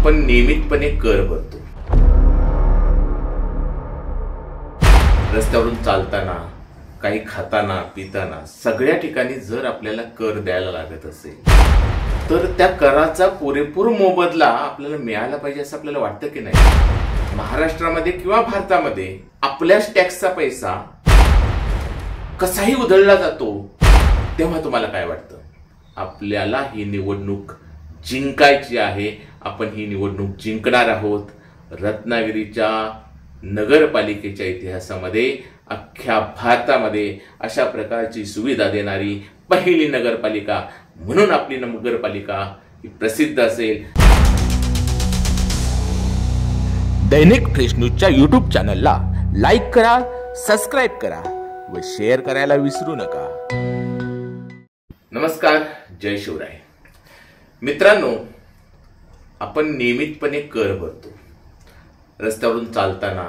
आपण नियमितपणे कर भरतो. रस्त्यावरून चालताना, काही खाताना पिताना सगळ्या ठिकाणी जर आपल्याला कर द्यायला लागत असेल तर त्या कराचा पुरेपूर मोबदला आपल्याला मिळाला पाहिजे असं आपल्याला वाटतं की नाही? महाराष्ट्रामध्ये किंवा भारतामध्ये आपल्याच टॅक्सचा पैसा कसाही उधळला जातो तेव्हा तुम्हाला काय वाटतं? आपल्याला ही निवडणूक जिंकायची आहे. आपण ही निवडणूक जिंकणार आहोत. रत्नागिरीच्या नगरपालिकेच्या इतिहासामध्ये अख्ख्या भारतामध्ये अशा प्रकारची सुविधा देणारी पहिली नगरपालिका म्हणून आपली नगरपालिका ही प्रसिद्ध असेल. दैनिक फ्रेश न्यूजच्या YouTube चॅनलला लाईक करा, सबस्क्राईब करा व शेअर करायला विसरू नका. नमस्कार, जय शिवराय. मित्रांनो, आपण नियमितपणे कर भरतो. रस्त्यावरून चालताना,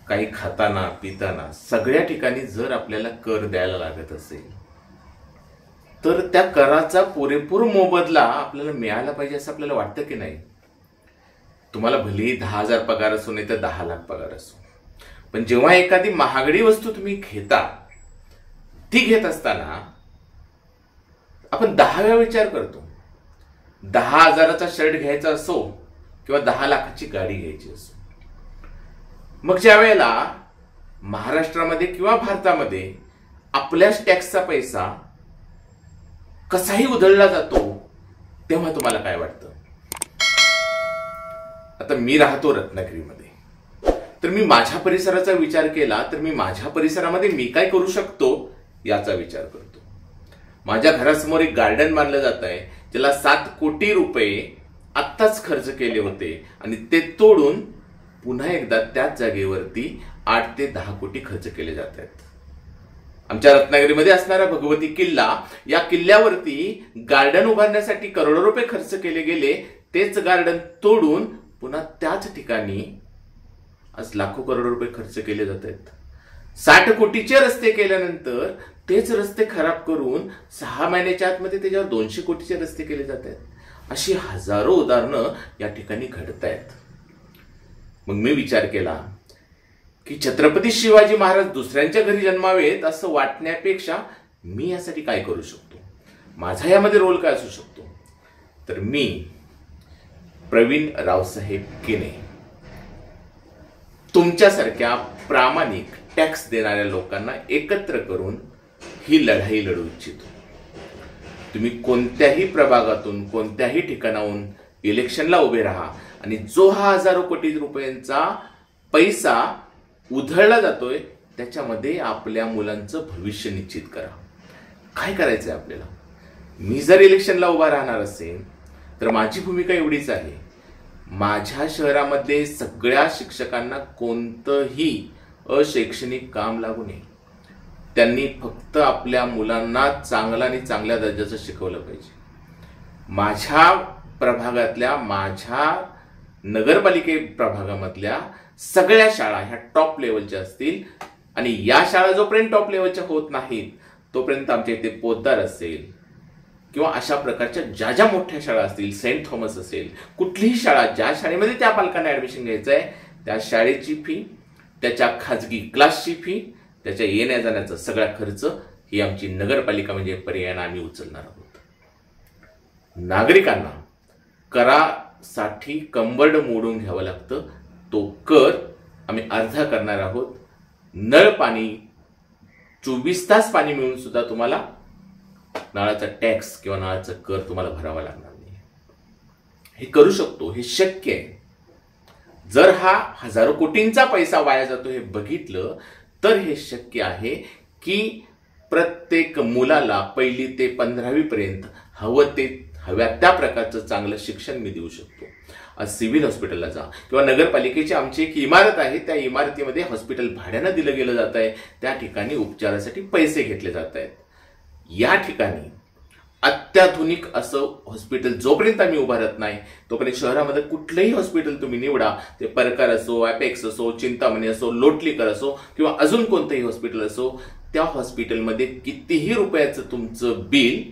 काही खाताना पिताना सगळ्या ठिकाणी जर आपल्याला कर द्यायला लागत असेल तर त्या कराचा पुरेपूर मोबदला आपल्याला मिळाला पाहिजे असं आपल्याला वाटतं की नाही? तुम्हाला भलेही 10,000 पगार असो नाही तर 10 लाख पगार असो, पण जेव्हा एखादी महागडी वस्तू तुम्ही घेता, ती घेत असताना आपण 10 वेळा विचार करतो. 10,000चा शर्ट घ्यायचा असो किंवा 10 लाखाची गाडी घ्यायची असो. मग ज्या वेळेला महाराष्ट्रामध्ये किंवा भारतामध्ये आपल्याच टॅक्सचा पैसा कसाही उधळला जातो तेव्हा तुम्हाला काय वाटतं? आता मी राहतो रत्नागिरीमध्ये, तर मी माझ्या परिसराचा विचार केला तर मी माझ्या परिसरामध्ये मी काय करू शकतो याचा विचार करतो. माझ्या घरासमोर एक गार्डन बांधलं जात आहे, ज्याला 7 कोटी रुपये आत्ताच खर्च केले होते आणि ते तोडून पुन्हा एकदा त्याच जागेवरती 8 ते 10 कोटी खर्च केले जात आहेत. आमच्या रत्नागिरीमध्ये असणारा भगवती किल्ला, या किल्ल्यावरती गार्डन उभारण्यासाठी करोडो रुपये खर्च केले गेले. तेच गार्डन तोडून पुन्हा त्याच ठिकाणी आज लाखो करोडो रुपये खर्च केले जात आहेत. 60 कोटीचे रस्ते केल्यानंतर तेच रस्ते खराब करून 6 महिन्याच्या आतमध्ये त्याच्यावर 200 कोटीचे रस्ते केले जात आहेत. अशी हजारो उदाहरणं या ठिकाणी घडत आहेत. मग मी विचार केला की छत्रपती शिवाजी महाराज दुसऱ्यांच्या घरी जन्मावेत असं वाटण्यापेक्षा मी यासाठी काय करू शकतो, माझा यामध्ये रोल काय असू शकतो. तर मी प्रवीण रावसाहेब केने तुमच्यासारख्या प्रामाणिक टॅक्स देणाऱ्या लोकांना एकत्र करून ही लढाई लढू इच्छितो. तुम्ही कोणत्याही प्रभागातून, कोणत्याही ठिकाणाहून इलेक्शनला उभे राहा आणि जो हा हजारो कोटी रुपयांचा पैसा उधळला जातोय त्याच्यामध्ये आपल्या मुलांचं भविष्य निश्चित करा. काय करायचंय आपल्याला? मी जर इलेक्शनला उभा राहणार असेल तर माझी भूमिका एवढीच आहे. माझ्या शहरामध्ये सगळ्या शिक्षकांना कोणतंही अशैक्षणिक काम लागू नये. त्यांनी फक्त आपल्या मुलांना चांगला आणि चांगल्या दर्जाचं शिकवलं पाहिजे. माझ्या प्रभागातल्या, माझ्या नगरपालिके प्रभागामधल्या सगळ्या शाळा ह्या टॉप लेवलच्या असतील आणि या शाळा जोपर्यंत टॉप लेवलच्या होत नाहीत तोपर्यंत आमच्या इथे पोद्दार असेल किंवा अशा प्रकारच्या ज्या ज्या मोठ्या शाळा असतील, सेंट थॉमस असेल, कुठलीही शाळा ज्या शाळेमध्ये त्या पालकांना ऍडमिशन घ्यायचं आहे त्या शाळेची फी, त्याच्या खाजगी क्लासची फी, त्याच्या येण्या जाण्याचा सगळा खर्च ही आमची नगरपालिका म्हणजे पर्यायाने आम्ही उचलणार आहोत. नागरिकांना करासाठी कंबरड मोडून घ्यावं लागतं, तो कर आम्ही अर्धा करणार आहोत. नळ पाणी 24 तास पाणी मिळून सुद्धा तुम्हाला नळाचा टॅक्स किंवा नळाचा कर तुम्हाला भरावा लागणार नाही. हे करू शकतो, हे शक्य आहे. जर हा हजारो कोटींचा पैसा वाया जातो हे बघितलं तर हे शक्य आहे की प्रत्येक मुलाला 1ली ते 15वी पर्यंत हव्या त्या प्रकारचं चांगलं शिक्षण मी देऊ शकतो. आज सिव्हिल हॉस्पिटलला जा किंवा नगरपालिकेची आमची एक इमारत आहे, त्या इमारतीमध्ये हॉस्पिटल भाड्यानं दिलं गेलं जात आहे, त्या ठिकाणी उपचारासाठी पैसे घेतले जात आहेत. या ठिकाणी अत्याधुनिक असं हॉस्पिटल जोपर्यंत आम्ही उभारत नाही तोपर्यंत शहरामध्ये कुठलंही हॉस्पिटल तुम्ही निवडा, ते परकार असो, अपेक्स असो, चिंतामणी असो, लोटलीकर असो किंवा अजून कोणतंही हॉस्पिटल असो, त्या हॉस्पिटलमध्ये कितीही रुपयाचं तुमचं बिल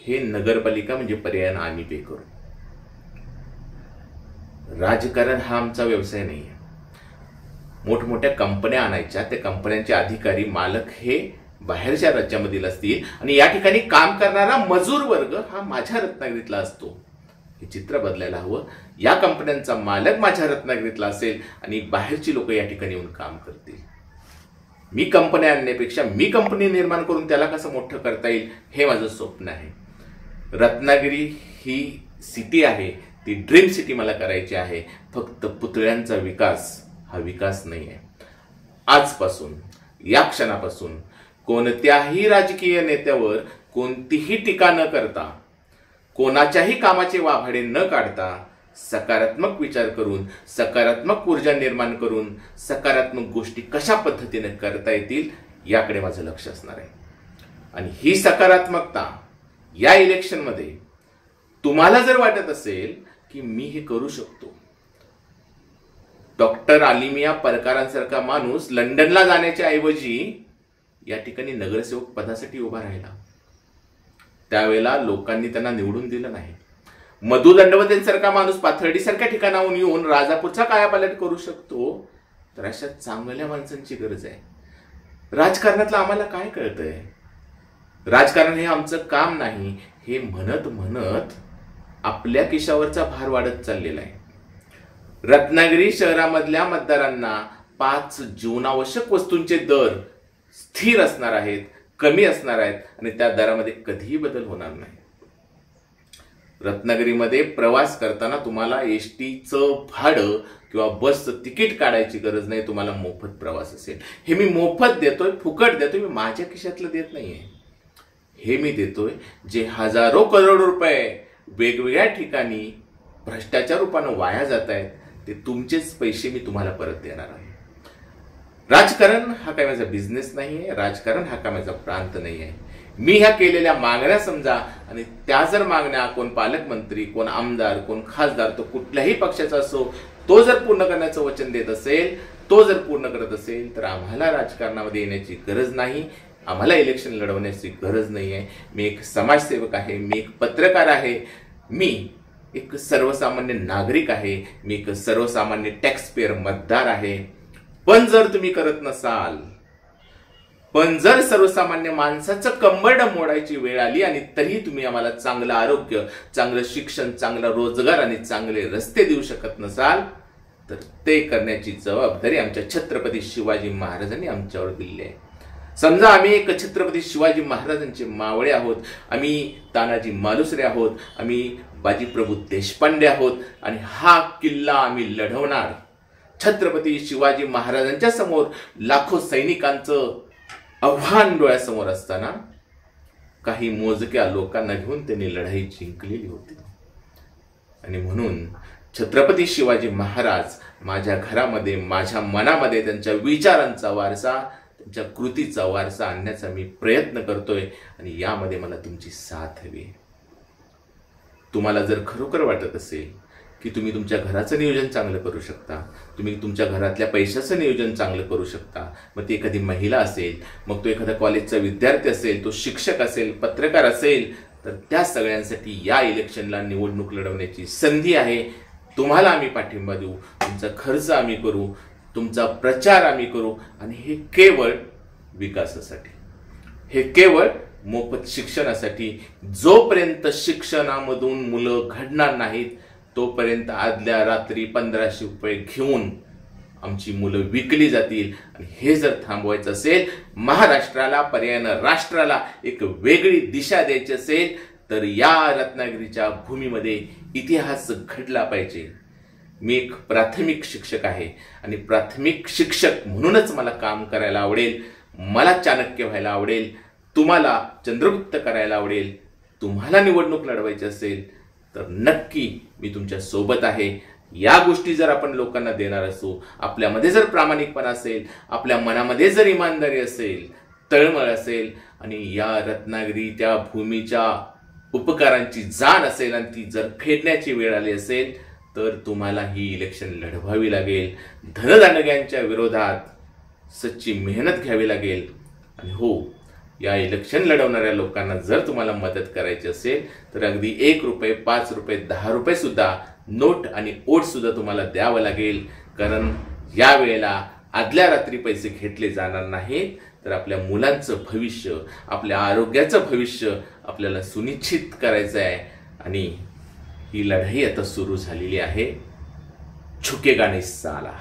हे नगरपालिका म्हणजे पर्यायानं आम्ही पे करू. राजकारण हा आमचा व्यवसाय नाही आहे. मोठमोठ्या कंपन्या आणायच्या, त्या कंपन्यांचे अधिकारी मालक हे बाहेरच्या राज्यामधील असतील आणि या ठिकाणी काम करणारा मजूर वर्ग हा माझ्या रत्नागिरीतला असतो. हे चित्र बदलायला हवं. या कंपन्यांचा मालक माझ्या रत्नागिरीतला असेल आणि बाहेरची लोक या ठिकाणी येऊन काम करतील. मी कंपन्या आणण्यापेक्षा मी कंपनी निर्माण करून त्याला कसं मोठं करता येईल हे माझं स्वप्न आहे. रत्नागिरी ही सिटी आहे, ती ड्रीम सिटी मला करायची आहे. फक्त पुतळ्यांचा विकास हा विकास नाही आहे. आजपासून, या क्षणापासून कोणत्याही राजकीय नेत्यावर कोणतीही टीका न करता, कोणाच्याही कामाचे वाभाडे न काढता, सकारात्मक विचार करून, सकारात्मक ऊर्जा निर्माण करून, सकारात्मक गोष्टी कशा पद्धतीने करता येतील याकडे माझं लक्ष असणार आहे. आणि ही सकारात्मकता या इलेक्शनमध्ये तुम्हाला जर वाटत असेल की मी हे करू शकतो, डॉक्टर आलिमिया परकारांसारखा माणूस लंडनला जाण्याच्या ऐवजी या ठिकाणी नगरसेवक पदासाठी उभा राहिला. त्यावेळेला लोकांनी त्यांना निवडून दिलं नाही. मधु दंडवतेंसारखा माणूस पाथर्डीसारख्या ठिकाणाहून येऊन राजापूरचा कायापालट करू शकतो. तर अशा चांगल्या माणसांची गरज आहे. राजकारणातलं आम्हाला काय कळतंय? राजकारण हे आमचं काम नाही हे म्हणत म्हणत आपल्या खिशावरचा भार वाढत चाललेला आहे. रत्नागिरी शहरामधल्या मतदारांना 5 जीवनावश्यक वस्तूंचे दर स्थिर असणार आहेत, कमी असणार आहेत आणि त्या दरामध्ये कधीही बदल होणार नाही. रत्नागिरीमध्ये प्रवास करताना तुम्हाला एसटीचं भाडं किंवा बसचं तिकीट काढायची गरज नाही. तुम्हाला मोफत प्रवास असेल. हे मी मोफत देतोय, फुकट देतोय. मी माझ्या खिशातलं देत नाहीये. हे मी देतोय जे हजारो करोड रुपये वेगवेगळ्या ठिकाणी भ्रष्टाचार रूपानं वाया जात आहेत, ते तुमचेच पैसे मी तुम्हाला परत देणार आहे. राजकारण हा काय माझा बिझनेस नाहीये. राजकारण हा काय माझा प्रांत नाही आहे. मी ह्या केलेल्या मागण्या समजा आणि त्या जर मागण्या कोण पालकमंत्री, कोण आमदार, कोण खासदार, तो कुठल्याही पक्षाचा असो, तो जर पूर्ण करण्याचं वचन देत असेल, तो जर पूर्ण करत असेल तर आम्हाला राजकारणामध्ये येण्याची गरज नाही. आम्हाला इलेक्शन लढवण्याची गरज नाही आहे. मी एक समाजसेवक आहे, मी एक पत्रकार आहे, मी एक सर्वसामान्य नागरिक आहे, मी एक सर्वसामान्य टॅक्स पेयर मतदार आहे. पण जर तुम्ही करत नसाल, पण जर सर्वसामान्य माणसाचं कंबरडं मोडायची वेळ आली आणि तरीही तुम्ही आम्हाला चांगलं आरोग्य, चांगलं शिक्षण, चांगला रोजगार आणि चांगले रस्ते देऊ शकत नसाल, तर ते करण्याची जबाबदारी आमच्या छत्रपती शिवाजी महाराजांनी आमच्यावर दिली आहे. समजा आम्ही एक छत्रपती शिवाजी महाराजांचे मावळे आहोत, आम्ही तानाजी मालुसरे आहोत, आम्ही बाजीप्रभू देशपांडे आहोत आणि हा किल्ला आम्ही लढवणार. छत्रपती शिवाजी महाराजांच्या समोर लाखो सैनिकांचं आव्हान डोळ्यासमोर असताना काही मोजक्या लोकांना घेऊन त्यांनी लढाई जिंकलेली होती. आणि म्हणून छत्रपती शिवाजी महाराज माझ्या घरामध्ये, माझ्या मनामध्ये त्यांच्या विचारांचा वारसा, त्यांच्या कृतीचा वारसा आणण्याचा मी प्रयत्न करतोय आणि यामध्ये मला तुमची साथ हवी आहे. तुम्हाला जर खरोखर वाटत असेल की तुम्ही तुमच्या घराचं नियोजन चांगलं करू शकता, तुम्ही तुमच्या घरातल्या पैशाचं नियोजन चांगलं करू शकता, मग ती एखादी महिला असेल, मग तो एखादा कॉलेजचा विद्यार्थी असेल, तो शिक्षक असेल, पत्रकार असेल, तर त्या सगळ्यांसाठी या इलेक्शनला निवडणूक लढवण्याची संधी आहे. तुम्हाला आम्ही पाठिंबा देऊ, तुमचा खर्च आम्ही करू, तुमचा प्रचार आम्ही करू आणि हे केवळ विकासासाठी, हे केवळ मोफत शिक्षणासाठी. जोपर्यंत शिक्षणामधून मुलं घडणार नाहीत तोपर्यंत आदल्या रात्री 1500 रुपये घेऊन आमची मुलं विकली जातील. आणि हे जर थांबवायचं असेल, महाराष्ट्राला, पर्यायानं राष्ट्राला एक वेगळी दिशा द्यायची असेल, तर या रत्नागिरीच्या भूमीमध्ये इतिहास घडला पाहिजे. मी एक प्राथमिक शिक्षक आहे आणि प्राथमिक शिक्षक म्हणूनच मला काम करायला आवडेल. मला चाणक्य व्हायला आवडेल, तुम्हाला चंद्रगुप्त करायला आवडेल. तुम्हाला निवडणूक लढवायची असेल तर नक्की मी तुमच्या सोबत आहे. या गोष्टी जर आपण लोकांना देणार असू, आपल्यामध्ये जर प्रामाणिकपणा असेल, आपल्या मनामध्ये जर इमानदारी असेल, तळमळ असेल आणि या रत्नागिरी त्या भूमीच्या उपकारांची जाण असेल आणि ती जर फेडण्याची वेळ आली असेल तर तुम्हाला ही इलेक्शन लढवावी लागेल. धनदांडग्यांच्या विरोधात सच्ची मेहनत घ्यावी लागेल. आणि हो, या इलेक्शन लढवणाऱ्या लोकांना जर तुम्हाला मदत करायची असेल तर अगदी 1 रुपये, 5 रुपये, 10 रुपये सुद्धा नोट आणि ओट सुद्धा तुम्हाला द्यावं लागेल, कारण या वेळेला आदल्या रात्री पैसे घेतले जाणार नाहीत. तर आपल्या मुलांचं भविष्य, आपल्या आरोग्याचं भविष्य आपल्याला सुनिश्चित करायचं आहे आणि ही लढाई आता सुरू झालेली आहे. झुकेगा नहीं साला,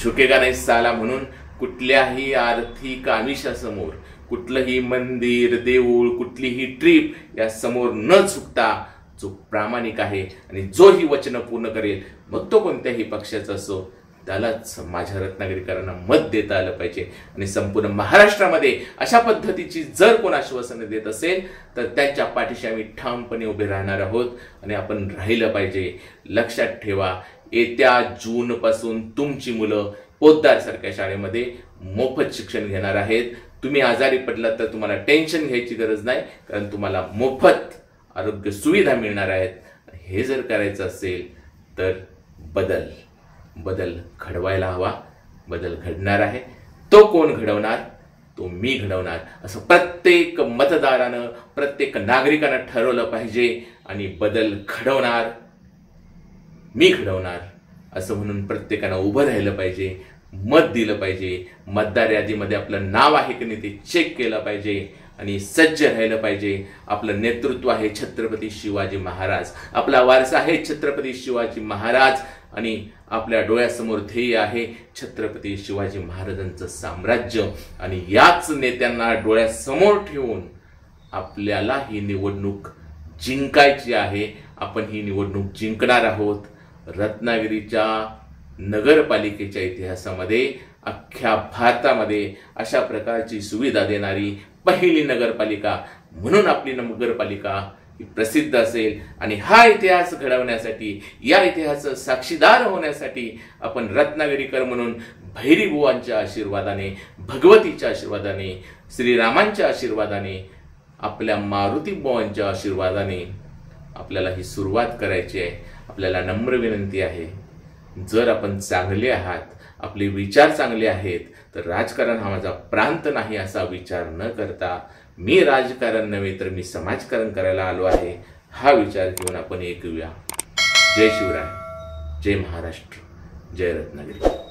झुकेगा नहीं साला म्हणून कुठल्याही आर्थिक आमिषासमोर, कुठलंही मंदिर, देऊळ, कुठलीही ट्रिप या समोर न झुकता जो प्रामाणिक आहे आणि जो ही वचनं पूर्ण करेल, मग तो कोणत्याही पक्षाचा असो, त्यालाच माझ्या रत्नागिरीकरांना मत देता आलं पाहिजे. आणि संपूर्ण महाराष्ट्रामध्ये अशा पद्धतीची जर कोण आश्वासनं देत असेल तर त्यांच्या पाठीशी आम्ही ठामपणे उभे राहणार आहोत आणि आपण राहिलं पाहिजे. लक्षात ठेवा, येत्या जून पासून तुमची मुलं पोद्दार सारख्या शाळेमध्ये मोफत शिक्षण घेणार आहेत. तुम्ही आजारी पडलात तर तुम्हाला टेन्शन घ्यायची गरज नाही, कारण तुम्हाला मोफत आरोग्य सुविधा मिळणार आहेत. हे जर करायचं असेल तर बदल घडवायला हवा. बदल घडणार आहे. तो कोण घडवणार? तो मी घडवणार, असं प्रत्येक मतदारानं, प्रत्येक नागरिकानं ठरवलं पाहिजे. आणि बदल घडवणार मी घडवणार असं म्हणून प्रत्येकानं उभं राहिलं पाहिजे, मत दिलं पाहिजे. मतदार यादीमध्ये आपलं नाव आहे की नाही ते चेक केलं पाहिजे आणि सज्ज राहिलं पाहिजे. आपलं नेतृत्व आहे छत्रपती शिवाजी महाराज, आपला वारसा आहे छत्रपती शिवाजी महाराज आणि आपल्या डोळ्यासमोर ध्येय आहे छत्रपती शिवाजी महाराजांचं साम्राज्य. आणि याच नेत्यांना डोळ्यासमोर ठेवून आपल्याला ही निवडणूक जिंकायची आहे. आपण ही निवडणूक जिंकणार आहोत. रत्नागिरीच्या नगरपालिकेच्या इतिहासामध्ये, अख्ख्या भारतामध्ये अशा प्रकारची सुविधा देणारी पहिली नगरपालिका म्हणून आपली नगरपालिका ही प्रसिद्ध असेल. आणि हा इतिहास घडवण्यासाठी, या इतिहासाचा साक्षीदार होण्यासाठी आपण रत्नागिरीकर म्हणून भैरीबुवांच्या आशीर्वादाने, भगवतीच्या आशीर्वादाने, श्रीरामांच्या आशीर्वादाने, आपल्या मारुतीबुवांच्या आशीर्वादाने आपल्याला ही सुरुवात करायची आहे. आपल्याला नम्र विनंती आहे, जर आपण चांगले आहात, आपले विचार चांगले आहेत, तर राजकारण हा माझा प्रांत नाही असा विचार न करता, मी राजकारण नव्हे तर मी समाजकारण करायला आलो आहे, हा विचार घेऊन आपण एक येऊया. जय शिवराय, जय महाराष्ट्र, जय रत्नागिरी.